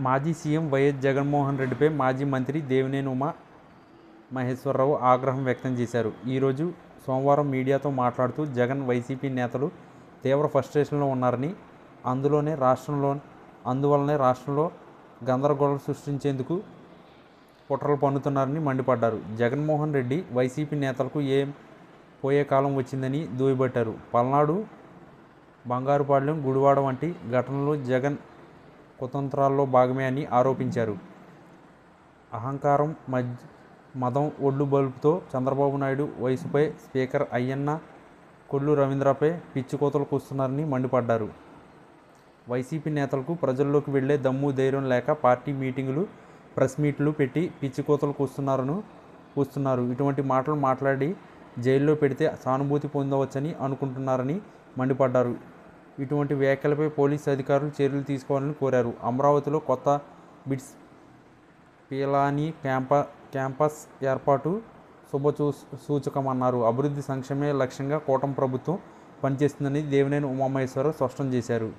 మాజీ CM YS Jaganmohan రెడ్డిపై మాజీ మంత్రి దేవినేని ఉమా మహేశ్వరరావు ఆగ్రహం వ్యక్తం చేశారు. ఈరోజు సోమవారం మీడియాతో మాట్లాడుతూ జగన్, వైసీపీ నేతలు తీవ్ర ఫ్రస్ట్రేషన్లో ఉన్నారని, అందువల్లనే రాష్ట్రంలో గందరగోళం సృష్టించేందుకు కుట్రలు పన్నుతున్నారని మండిపడ్డారు. జగన్మోహన్ రెడ్డి, వైసీపీ నేతలకు పోయే కాలం వచ్చిందని దుయ్యబట్టారు. పల్నాడు, బంగారుపాలెం, గుడివాడ వంటి ఘటనలు జగన్ కుతంత్రాల్లో భాగమే అని ఆరోపించారు. అహంకారం, మదం ఒడ్లు బలుపుతో చంద్రబాబు నాయుడు వయసుపై స్పీకర్ అయ్యన్న, కొల్లు రవీంద్రపై పిచ్చికోతలు కూస్తున్నారని మండిపడ్డారు. వైసీపీ నేతలకు ప్రజల్లోకి వెళ్లే దమ్ము ధైర్యం లేక పార్టీ మీటింగులు, ప్రెస్ మీట్లు పెట్టి పిచ్చికోతలు కూస్తున్నారు. ఇటువంటి మాటలు మాట్లాడి జైల్లో పెడితే సానుభూతి పొందవచ్చని అనుకుంటున్నారని మండిపడ్డారు. ఇటువంటి వ్యాఖ్యలపై పోలీసు అధికారులు చర్యలు తీసుకోవాలని కోరారు. అమరావతిలో కొత్త బిట్స్ పిలానీ క్యాంపస్ ఏర్పాటు శుభసూచకమన్నారు. అభివృద్ధి, సంక్షేమమే లక్ష్యంగా కూటమి ప్రభుత్వం పనిచేస్తుందని దేవినేని ఉమామహేశ్వరరావు స్పష్టం చేశారు.